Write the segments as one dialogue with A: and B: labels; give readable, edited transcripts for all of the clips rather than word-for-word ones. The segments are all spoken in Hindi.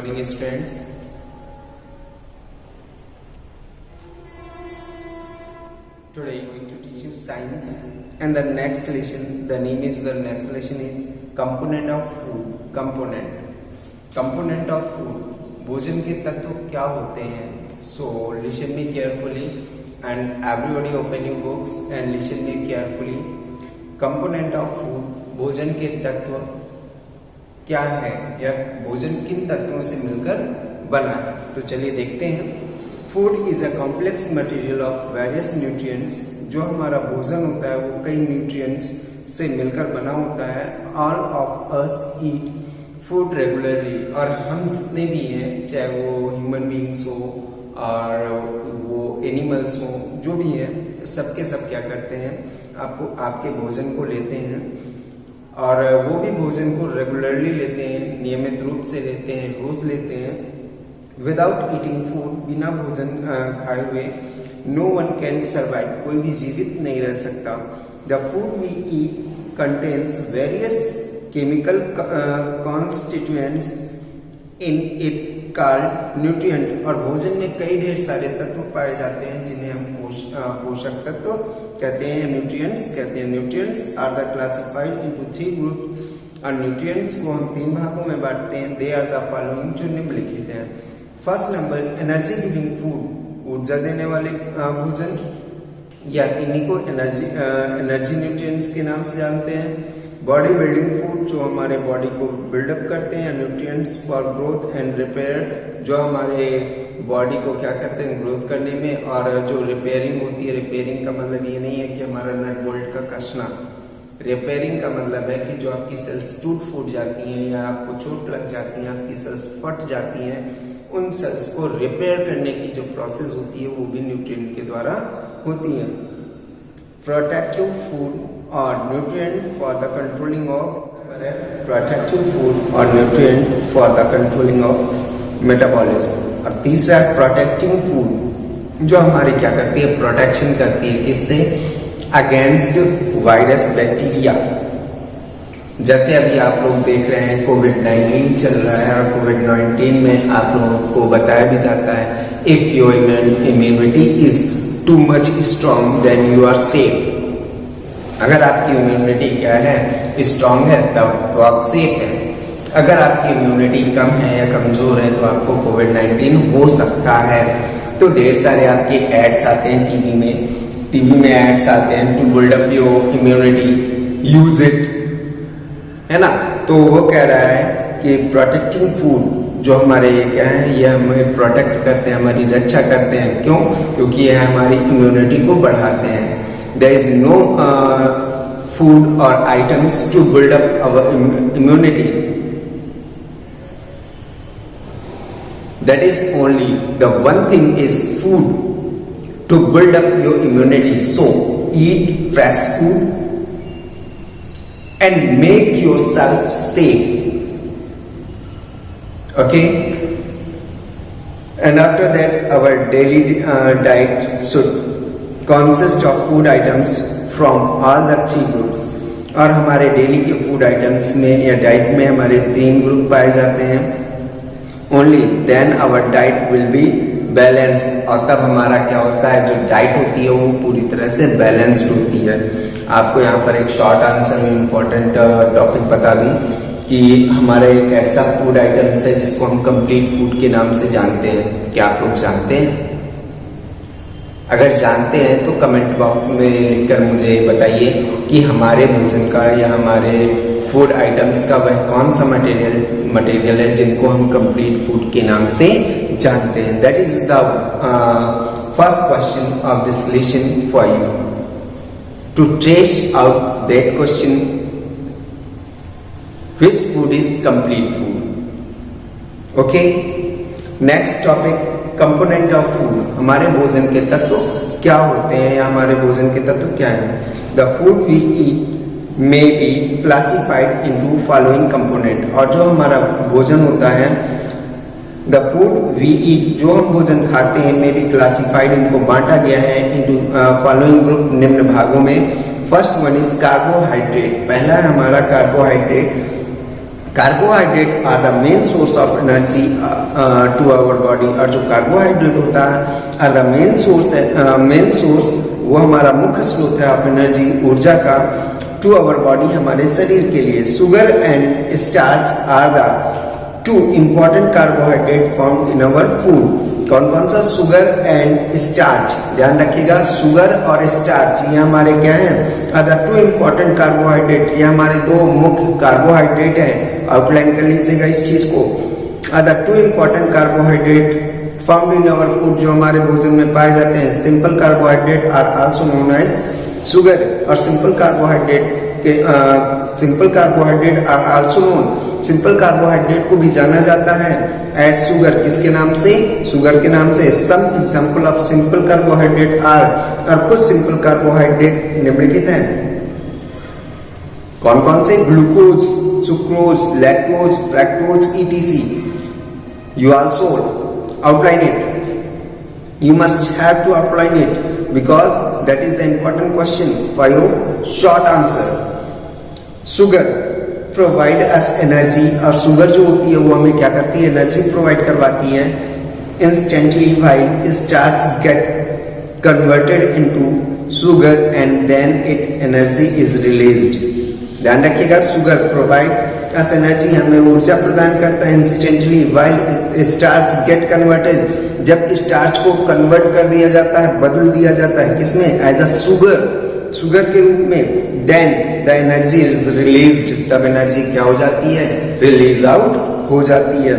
A: morning, students. Today I'm going to teach you science, and the next lesson, the next lesson is component of food. Component of food. भोजन के तत्व क्या होते हैं? So listen me carefully, and everybody open your books and listen me carefully. Component of food. भोजन के तत्व क्या है या भोजन किन तत्वों से मिलकर बना है? तो चलिए देखते हैं। Food is a complex material of various nutrients. जो हमारा भोजन होता है वो कई न्यूट्रिएंट्स से मिलकर बना होता है। All of us eat food regularly, और हम जितने भी हैं, चाहे वो ह्यूमन बींग्स हो और वो एनिमल्स हो, जो भी है, सबके सब क्या करते हैं, आपके भोजन को लेते हैं, और वो भी भोजन को रेगुलरली लेते हैं, नियमित रूप से लेते हैं, रोज लेते हैं। विदाउट ईटिंग फूड, बिना भोजन खाए हुए, नो वन कैन सर्वाइव, कोई भी जीवित नहीं रह सकता। The food we eat contains various chemical constituents in it called nutrient, और भोजन में कई ढेर सारे तत्व पाए जाते हैं जिन्हें हम पोषक तत्व कहते हैं, न्यूट्रिएंट्स कहते हैं। Nutrients are the classified into 3 group, और न्यूट्रिएंट्स को हम 3 भागों में बांटते हैं। दे आर द फॉलोइंग, जो निम्नलिखित हैं। First number, energy giving food, ऊर्जा देने वाले भोजन, या इन्हीं को एनर्जी न्यूट्रिएंट्स के नाम से जानते हैं। बॉडी बिल्डिंग फूड, जो हमारे बॉडी को बिल्डअप करते हैं। Nutrients for growth and repair, जो हमारे बॉडी को क्या करते हैं, ग्रोथ करने में। और जो रिपेयरिंग होती है, रिपेयरिंग का मतलब ये नहीं है कि हमारा नट बोल्ट का कसना। रिपेयरिंग का मतलब है कि जो आपकी सेल्स टूट फूट जाती हैं या आपको चोट लग जाती है, आपकी सेल्स फट जाती हैं, उन सेल्स को रिपेयर करने की जो प्रोसेस होती है वो भी न्यूट्रिएंट के द्वारा होती है। प्रोटेक्टिव फूड और nutrient for the controlling of metabolism. और तीसरा, प्रोटेक्टिंग फूड, जो हमारे क्या करती है, प्रोटेक्शन करती है, किससे? Against virus, bacteria. जैसे अभी आप लोग देख रहे हैं कोविड-19 चल रहा है, और कोविड-19 में आप लोगों को बताया भी जाता है, if your immunity is too much strong then you are safe. अगर आपकी इम्यूनिटी क्या है, स्ट्रॉन्ग है, तब तो आप सेफ हैं। अगर आपकी इम्यूनिटी कम है या कमजोर है तो आपको कोविड-19 हो सकता है। तो ढेर सारे आपके एड्स आते हैं टीवी में एड्स आते हैं, to build up your immunity, use it, है ना। तो वो कह रहा है कि प्रोटेक्टिंग फूड, जो हमारे क्या है, ये हमें प्रोटेक्ट करते हैं, हमारी रक्षा करते हैं। क्यों? क्योंकि ये हमारी इम्यूनिटी को बढ़ाते हैं। There is no food or items to build up our immunity. That is only the one thing is food to build up your immunity. So eat fresh food and make yourself safe. Okay? And after that, our daily diet should consist of food items from all the 3 groups, और हमारे डेली के फूड आइटम्स में या डाइट में हमारे 3 ग्रुप पाए जाते हैं। Only then our diet will be balance, और तब हमारा क्या होता है, जो डाइट होती है वो पूरी तरह से बैलेंस्ड होती है। आपको यहाँ पर एक शॉर्ट आंसर में इम्पोर्टेंट टॉपिक बता दूं कि हमारा एक ऐसा फूड आइटम्स है जिसको हम कंप्लीट फूड के नाम से जानते हैं। क्या आप लोग जानते हैं? अगर जानते हैं तो कमेंट बॉक्स में लिखकर मुझे बताइए कि हमारे भोजन का या हमारे फूड आइटम्स का वह कौन सा मटेरियल है जिनको हम कंप्लीट फूड के नाम से जानते हैं। That is the first question of this lesson for you. To trace out that question, which food is complete food? Okay, next topic, component of food, हमारे भोजन के तत्व क्या होते हैं या हमारे भोजन के तत्व क्या हैं? The food we eat may be classified into following component, और जो हमारा भोजन होता है, द फूड वी ईट, जो हम भोजन खाते हैं, मे बी क्लासिफाइड, इनको बांटा गया है इनटू फॉलोइंग ग्रुप, निम्न भागों में। फर्स्ट वन इज कार्बोहाइड्रेट, पहला है हमारा carbohydrate. Carbohydrate are the main source of energy to our body, और जो कार्बोहाइड्रेट होता है आर द मेन सोर्स वो हमारा मुख्य स्रोत है ऑफ एनर्जी, ऊर्जा का, टू आवर बॉडी, हमारे शरीर के लिए। Sugar and starch are the two important carbohydrate found in our food. कौन कौन सा? शुगर एंड स्टार्च, ध्यान रखिएगा, शुगर और स्टार्च ये हमारे क्या हैं? द टू इम्पोर्टेंट कार्बोहाइड्रेट, ये हमारे दो मुख्य कार्बोहाइड्रेट हैं। आउटलाइन कर लीजिएगा इस चीज को। The two important carbohydrate found in our food, जो हमारे भोजन में पाए जाते हैं। Simple carbohydrate are also known as sugar, और simple carbohydrate are also known, simple carbohydrate को भी जाना जाता है एज शुगर। किसके नाम से? शुगर के नाम से। Some example of simple carbohydrate are, और कुछ सिंपल कार्बोहाइड्रेट निम्नलिखित हैं। कौन कौन से? Glucose, sucrose, lactose, fructose, etc. You also outline it. You must have to outline it because that is the important question for your short answer. Sugar provide us energy, और शुगर जो होती है वो हमें क्या करती है? एनर्जी प्रोवाइड करवाती है instantly, while starch get converted into sugar and then it energy is released. ध्यान रखिएगा, शुगर प्रोवाइड अस एनर्जी, हमें ऊर्जा प्रदान करता है instantly, while starch get converted, जब स्टार्च को कन्वर्ट कर दिया जाता है, बदल दिया जाता है किसमें? एज अ शुगर के रूप में। Then the energy is released, तब एनर्जी क्या हो जाती है? रिलीज आउट हो जाती है।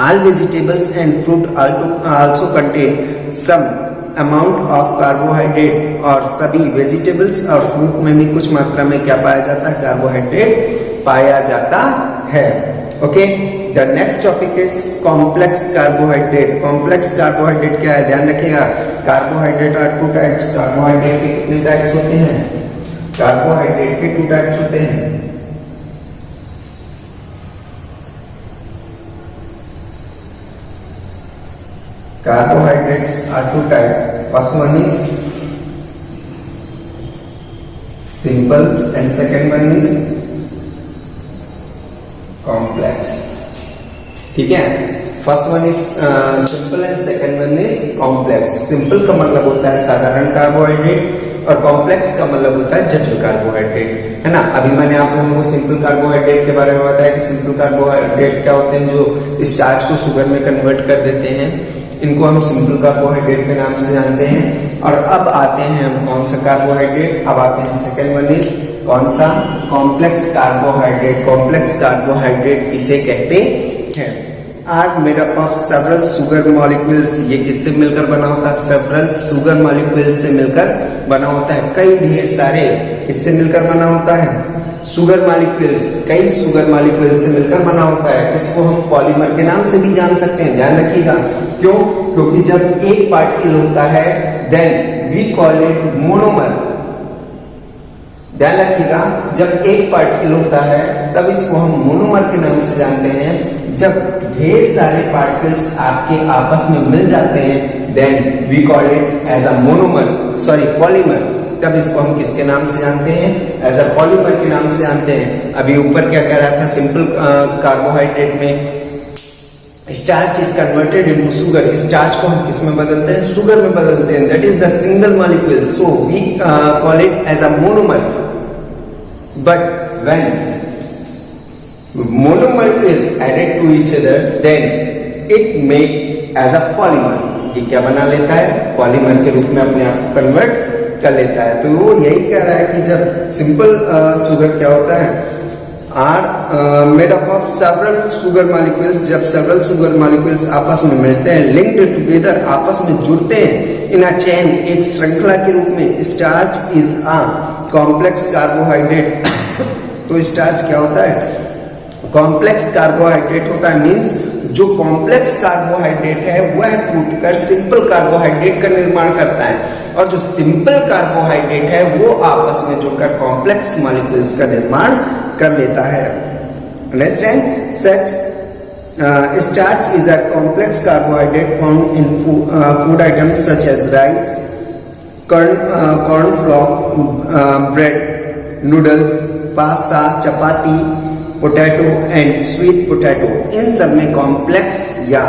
A: All vegetables and fruit also contain some amount of carbohydrate, और सभी वेजिटेबल्स और फ्रूट में भी कुछ मात्रा में क्या पाया जाता है? कार्बोहाइड्रेट पाया जाता है। Okay, the next topic is complex carbohydrate. Complex carbohydrate क्या है? ध्यान रखिएगा, carbohydrate are two types. Carbohydrate के कितने टाइप्स होते हैं? कार्बोहाइड्रेट के 2 टाइप्स होते हैं। Carbohydrates are 2 types. First one is simple and second one is complex. ठीक है, first one is simple and second one is complex. Simple का मतलब होता है साधारण कार्बोहाइड्रेट, और कॉम्प्लेक्स का मतलब होता है जटिल कार्बोहाइड्रेट, है ना। अभी मैंने आप लोगों को सिंपल कार्बोहाइड्रेट के बारे में बताया कि सिंपल कार्बोहाइड्रेट क्या होते हैं? जो स्टार्च को शुगर में कन्वर्ट कर देते हैं, इनको हम सिंपल कार्बोहाइड्रेट के नाम से जानते हैं। और अब आते हैं हम कौन सा कार्बोहाइड्रेट? अब आते हैं सेकंड वन इज कौन सा? Complex carbohydrate. कॉम्प्लेक्स कार्बोहाइड्रेट किसे कहते हैं? Are made up of several sugar molecules. ये किससे मिलकर बना होता है? सेवरल शुगर मॉलिक्यूल्स से मिलकर बना होता है। कई ढेर सारे किससे मिलकर बना होता है? शुगर मॉलिक्यूल्स, कई शुगर मॉलिक्यूल्स से मिलकर बना होता है। इसको हम पॉलीमर के नाम से भी जान सकते हैं, ध्यान रखिएगा। क्यों? क्योंकि जब एक पार्टिकल होता है then we call it monomer. ध्यान रखिएगा, जब एक पार्टिकल होता है तब इसको हम मोनोमर के नाम से जानते हैं। जब ढेर सारे पार्टिकल्स आपके आपस में मिल जाते हैं then we call it as a polymer. तब इसको हम किसके नाम से जानते हैं? एज अ पॉलीमर के नाम से जानते हैं। अभी ऊपर क्या कह रहा था? सिंपल कार्बोहाइड्रेट में starch is converted into sugar. Starch को हम किस में बदलते हैं? शुगर में बदलते हैं। That is the single molecule, so we call it as a monomer. But when monomer is added to each other then it make as a polymer। ये क्या बना लेता है? पॉलीमर के रूप में अपने आप को कन्वर्ट कर लेता है। तो वो यही कह रहा है कि जब सिंपल शुगर क्या होता है? Are made up of several sugar molecules. जब सेवरल शुगर मॉलिक्यूल्स आपस में मिलते हैं, लिंक्ड टुगेदर, आपस में जुड़ते हैं इन अ चेन, एक श्रृंखला के रूप में, starch is a complex carbohydrate. तो स्टार्च क्या होता है? कॉम्प्लेक्स कार्बोहाइड्रेट होता है। मींस जो कॉम्प्लेक्स कार्बोहाइड्रेट है वह टूटकर सिंपल कार्बोहाइड्रेट का निर्माण करता है, और जो सिंपल कार्बोहाइड्रेट है वो आपस में जुड़कर कॉम्प्लेक्स मॉलिक्यूल्स का निर्माण कर लेता है। Understand? Such starch is a complex carbohydrate found in food items such as rice, corn flakes, bread, noodles, pasta, chapati, potato and sweet potato, इन सब में कॉम्प्लेक्स या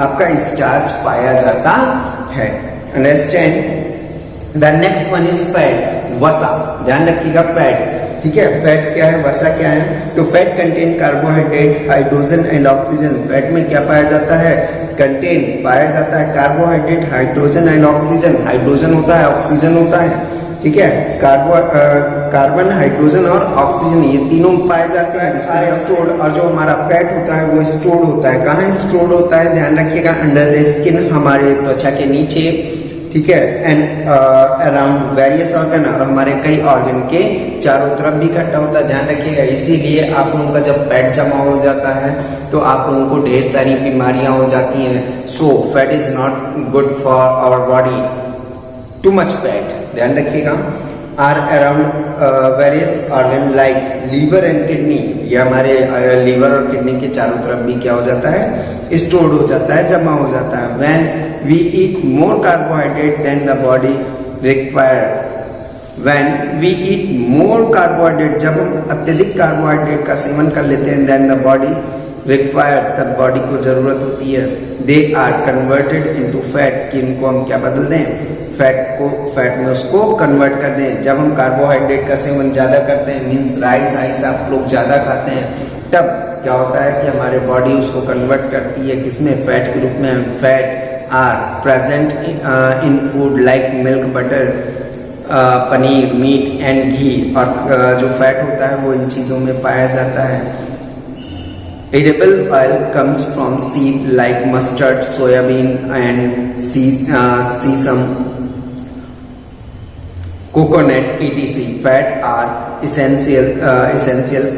A: आपका स्टार्च पाया जाता है। Understand. The next one is fat, वसा। ध्यान रखिएगा फैट, ठीक है। फैट क्या है, वसा क्या है? तो fat contain carbohydrate, hydrogen and oxygen. Fat में क्या पाया जाता है? कंटेन पाया जाता है carbohydrate, hydrogen and oxygen. Hydrogen होता है, ऑक्सीजन होता है, ठीक है। कार्बन, हाइड्रोजन और ऑक्सीजन, ये तीनों पाए जाते हैं स्टोर्ड। और जो हमारा फैट होता है वो स्टोर्ड होता है। कहाँ स्टोर्ड होता है? ध्यान रखिएगा, अंडर द स्किन, हमारे त्वचा के नीचे, ठीक है। एंड अराउंड वेरियस ऑर्गन, और हमारे कई ऑर्गन के चारों तरफ भी इकट्ठा होता है। ध्यान रखिएगा, इसीलिए आप लोगों का जब फैट जमा हो जाता है तो आप लोगों को ढेर सारी बीमारियां हो जाती हैं। So fat is not good for our body, too much fat. ध्यान रखिएगा। Are around various organ like liver and kidney, ये हमारे लीवर और किडनी के चारों तरफ भी क्या हो जाता है? स्टोर्ड हो जाता है, जमा हो जाता है। When we eat more carbohydrate then the body require, when we eat more carbohydrate, जब हम अत्यधिक कार्बोहाइड्रेट का सेवन कर लेते हैं, देन द बॉडी रिक्वायर, तब बॉडी को जरूरत होती है, they are converted into fat, कि इनको हम क्या बदल दें? फैट में उसको कन्वर्ट कर दें। जब हम कार्बोहाइड्रेट का सेवन ज्यादा करते हैं, मीन्स राइस आप लोग ज्यादा खाते हैं, तब क्या होता है कि हमारे बॉडी उसको कन्वर्ट करती है किसमें? फैट के रूप में। Fat are present in food like milk, butter, paneer, meat and ghee. और जो फैट होता है वो इन चीजों में पाया जाता है। Edible oil comes from seed like mustard, soybean and sesame, coconut, etc. Fat are essential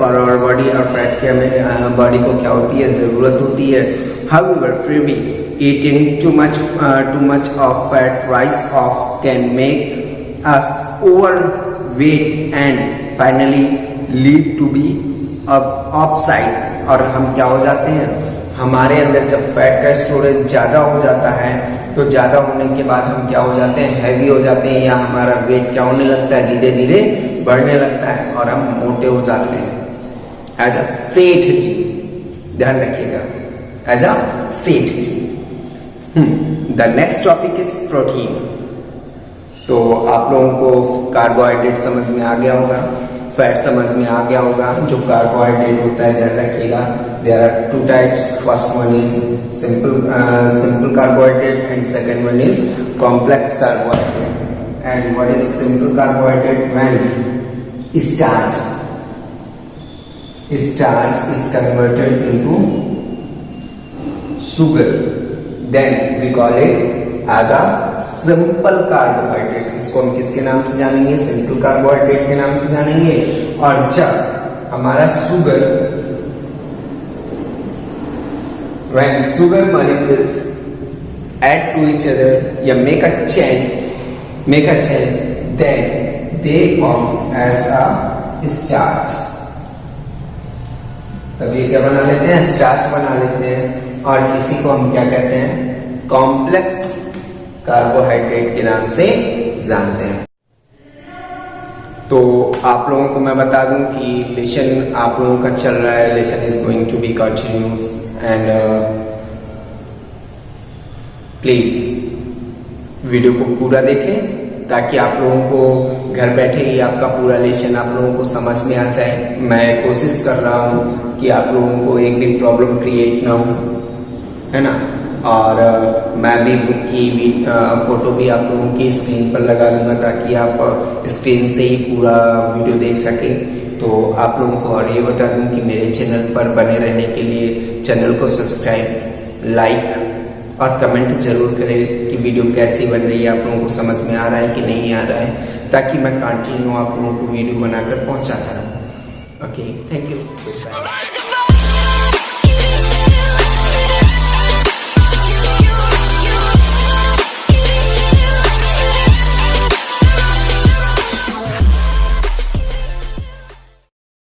A: for our body, और फैट की हमें बॉडी को क्या होती है? जरूरत होती है। However, फिर भी eating too much of fat rise off can make us overweight and finally lead to be upside। और हम क्या हो जाते हैं? हमारे अंदर जब फैट का स्टोरेज ज्यादा हो जाता है तो ज्यादा होने के बाद हम क्या हो जाते हैं? हैवी हो जाते हैं, या हमारा वेट क्या होने लगता है? धीरे धीरे बढ़ने लगता है और हम मोटे हो जाते हैं। एज अ सेठ जी, ध्यान रखिएगा, एज अ सेठ जी। The next topic is protein. तो आप लोगों को कार्बोहाइड्रेट समझ में आ गया होगा, फैट समझ में आ गया होगा। जो कार्बोहाइड्रेट होता है, ध्यान रखिएगा, there are two types. First one is simple carbohydrate and second one is complex carbohydrate. And what is simple carbohydrate? When starch is converted into sugar, then we call it as a simple carbohydrate. इसको हम किसके नाम से जानेंगे? सिंपल कार्बोहाइड्रेट के नाम से जानेंगे। और जब हमारा sugar, when sugar molecules add to each other या make a chain, then they form as a starch। तब ये क्या बना लेते हैं? स्टार्च बना लेते हैं। और इसी को हम क्या कहते हैं? कॉम्प्लेक्स कार्बोहाइड्रेट के नाम से जानते हैं। तो आप लोगों को मैं बता दूं कि लेसन आप लोगों का चल रहा है, lesson is going to be continuous and please video को पूरा देखें ताकि आप लोगों को घर बैठे ही आपका पूरा लेसन आप लोगों को समझ में आ जाए। मैं कोशिश कर रहा हूँ कि आप लोगों को एक भी प्रॉब्लम क्रिएट ना हो, है ना। और मैं भी बुक की फोटो भी आप लोगों की स्क्रीन पर लगा दूंगा ताकि आप स्क्रीन से ही पूरा वीडियो देख सकें। तो आप लोगों को और ये बता दूं कि मेरे चैनल पर बने रहने के लिए चैनल को सब्सक्राइब, लाइक और कमेंट जरूर करें कि वीडियो कैसी बन रही है, आप लोगों को समझ में आ रहा है कि नहीं आ रहा है, ताकि मैं कंटिन्यू आप लोगों को वीडियो बनाकर पहुंचाता रहूं। Okay, thank you.